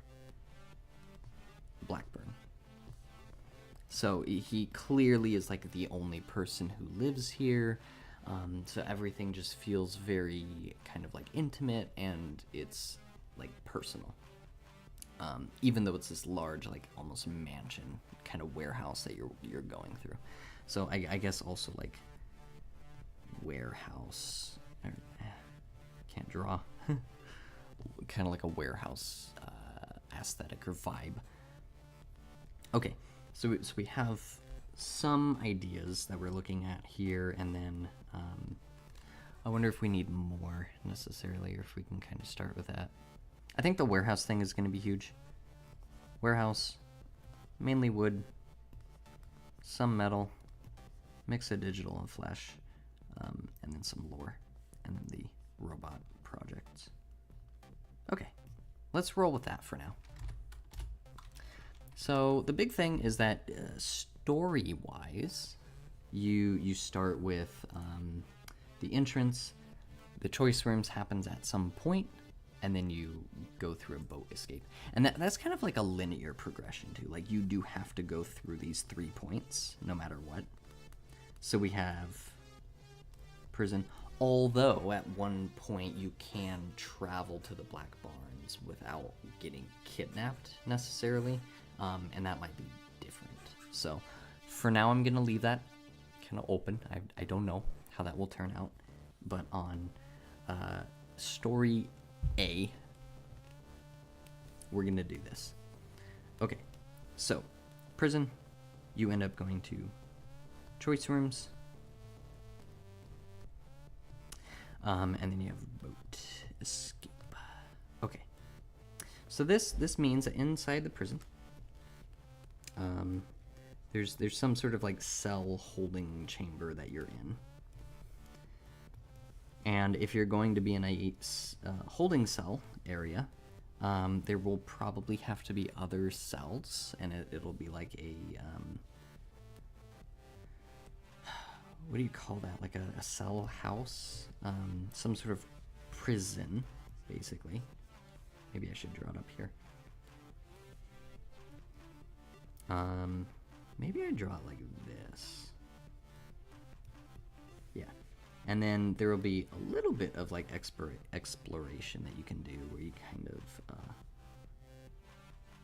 Blackburn. So he clearly is like the only person who lives here, so everything just feels very kind of like intimate, and it's like personal, even though it's this large like almost mansion kind of warehouse that you're going through. So I guess also like warehouse, can't draw, kind of like a warehouse aesthetic or vibe. Okay, so we have some ideas that we're looking at here, and then I wonder if we need more necessarily, or if we can kind of start with that. I think the warehouse thing is going to be huge. Warehouse, mainly wood, some metal, mix of digital and flesh, and then some lore, and then the robot projects. Okay, let's roll with that for now. So the big thing is that story-wise, you start with the entrance. The choice rooms happens at some point, and then you go through a boat escape. And that's kind of like a linear progression too. Like you do have to go through these 3 points no matter what. So we have prison, although at one point you can travel to the Black Barns without getting kidnapped necessarily, and that might be different. So for now I'm gonna leave that kind of open. I don't know how that will turn out, but on story A, we're gonna do this. Okay, so prison, you end up going to choice rooms, and then you have boat escape. Okay, so this means that inside the prison, there's some sort of like cell holding chamber that you're in. And if you're going to be in a holding cell area, there will probably have to be other cells, and it'll be like a, what do you call that? Like a cell house? Some sort of prison, basically. Maybe I should draw it up here. Maybe I draw it like this. Yeah. And then there will be a little bit of like exploration that you can do, where you kind of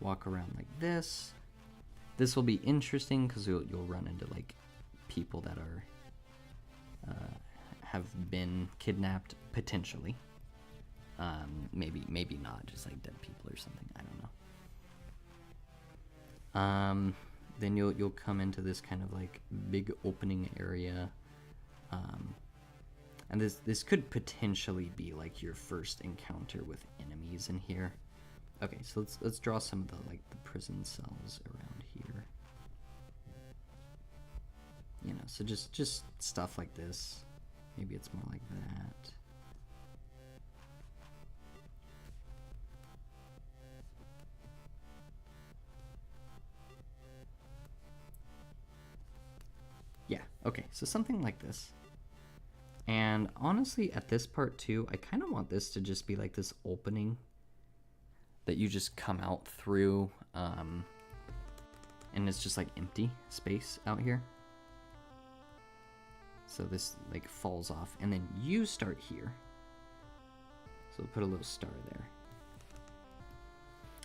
walk around like this. This will be interesting because you'll run into like people that are have been kidnapped potentially. Maybe not, just like dead people or something. I don't know. Then you'll come into this kind of like big opening area. And this could potentially be like your first encounter with enemies in here. Okay, so let's draw some of the prison cells around here. You know, so just stuff like this. Maybe it's more like that. Yeah, okay, so something like this. And honestly, at this part too, I kind of want this to just be like this opening that you just come out through, and it's just like empty space out here. So this like falls off, and then you start here. So we'll put a little star there.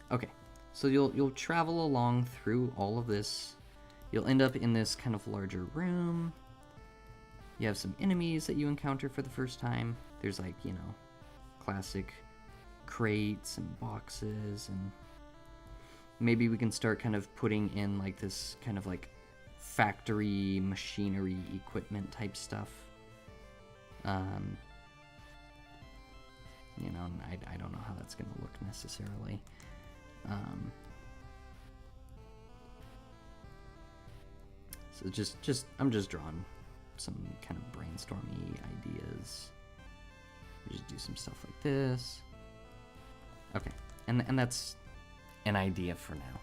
Okay, so you'll travel along through all of this. You'll end up in this kind of larger room. You have some enemies that you encounter for the first time. There's like, you know, classic crates and boxes, and maybe we can start kind of putting in like this kind of like factory machinery equipment type stuff. You know, I don't know how that's gonna look necessarily. So I'm just drawing some kind of brainstormy ideas. We just do some stuff like this. Okay, and that's an idea for now.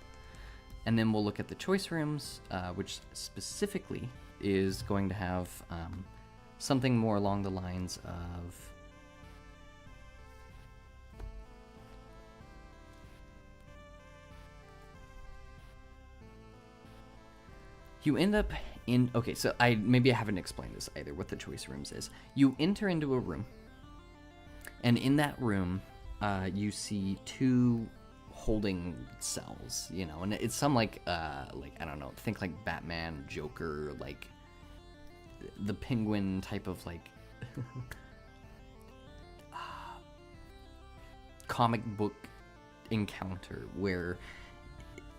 And then we'll look at the choice rooms, which specifically is going to have something more along the lines of you end up in, okay, so maybe I haven't explained this either, what the choice rooms is. You enter into a room, and in that room, you see 2 holding cells, you know, and it's some like I don't know, think like Batman, Joker, like the Penguin type of like comic book encounter where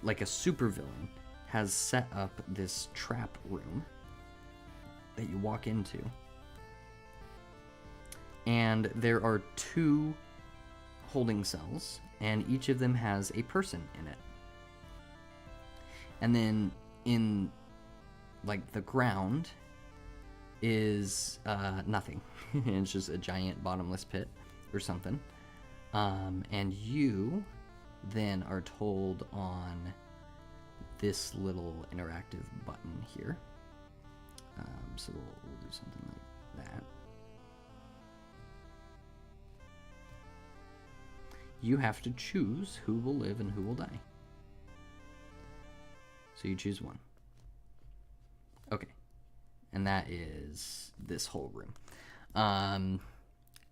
like a supervillain has set up this trap room that you walk into, and there are 2 holding cells, and each of them has a person in it. And then in like the ground is nothing. It's just a giant bottomless pit or something. And you then are told on this little interactive button here. So we'll do something like that. you have to choose who will live and who will die. So you choose one. Okay. And that is this whole room.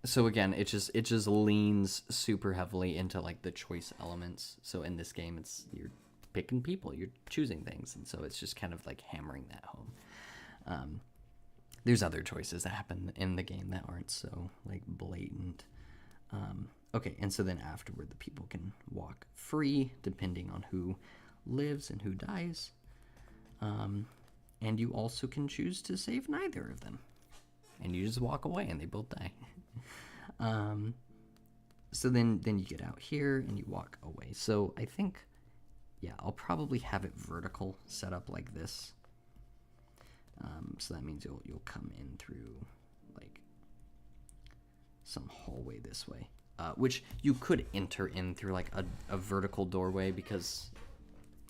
So again, it just leans super heavily into like the choice elements. So in this game, you're picking people, you're choosing things, and so it's just kind of like hammering that home. There's other choices that happen in the game that aren't so like blatant. Okay, and so then afterward, the people can walk free depending on who lives and who dies. And you also can choose to save neither of them. And you just walk away and they both die. So then you get out here and you walk away. So I think, yeah, I'll probably have it vertical set up like this. So that means you'll come in through like some hallway this way. Which you could enter in through like a vertical doorway because,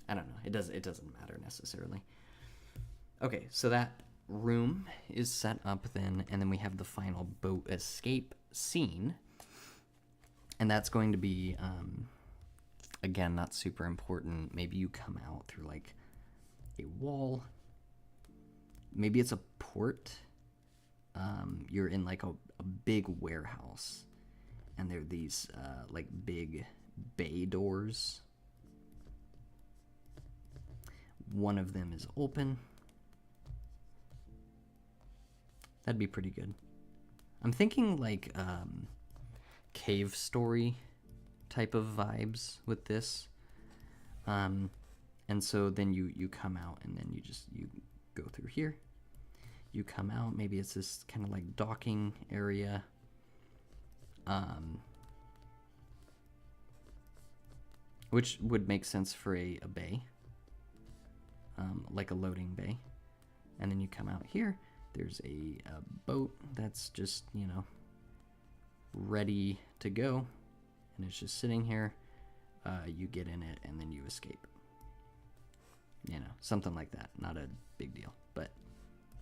I don't know, it doesn't matter necessarily. Okay, so that room is set up then, and then we have the final boat escape scene. And that's going to be, again, not super important. Maybe you come out through like a wall. Maybe it's a port. You're in like a big warehouse, and there are these like big bay doors. One of them is open. That'd be pretty good. I'm thinking like cave story type of vibes with this. And so then you come out, and then you go through here. You come out, maybe it's this kind of like docking area. Which would make sense for a bay. Like a loading bay. And then you come out here. There's a boat that's just, ready to go. And it's just sitting here. You get in it, and then you escape. Something like that. Not a big deal. But,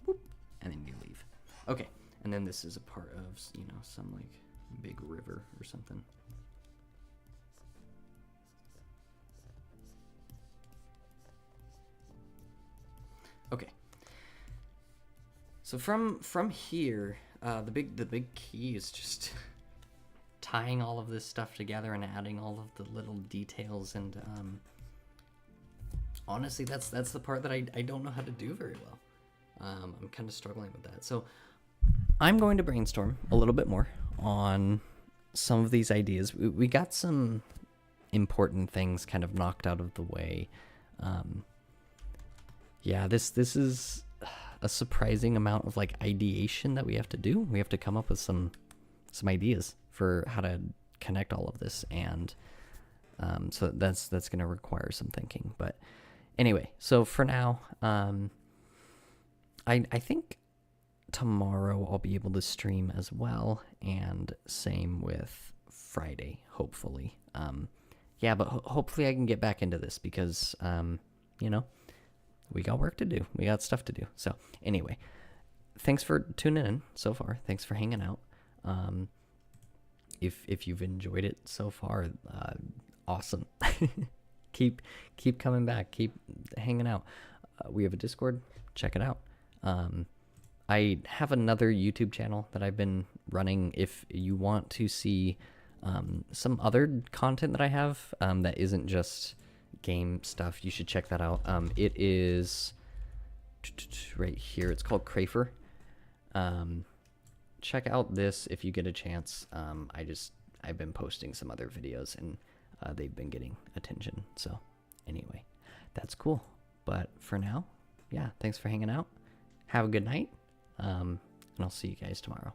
whoop, and then you leave. Okay, and then this is a part of, some, like, big river or something. Okay. So from here, the big key is just tying all of this stuff together and adding all of the little details, and honestly, that's the part that I don't know how to do very well. I'm kind of struggling with that. So I'm going to brainstorm a little bit more on some of these ideas. We got some important things kind of knocked out of the way. Yeah, this is a surprising amount of like ideation that we have to do. We have to come up with some ideas for how to connect all of this, and so that's going to require some thinking. But anyway, so for now, I think tomorrow I'll be able to stream as well, and same with Friday, hopefully. Yeah, but hopefully I can get back into this because, we got work to do. We got stuff to do. So anyway, thanks for tuning in so far. Thanks for hanging out. If you've enjoyed it so far, awesome. keep coming back. Keep hanging out. We have a Discord. Check it out. I have another YouTube channel that I've been running. If you want to see some other content that I have that isn't just game stuff, you should check that out. It is right here. It's called Crafer. Check out this if you get a chance. I've been posting some other videos, and they've been getting attention. So anyway, that's cool. But for now, yeah, thanks for hanging out. Have a good night. And I'll see you guys tomorrow.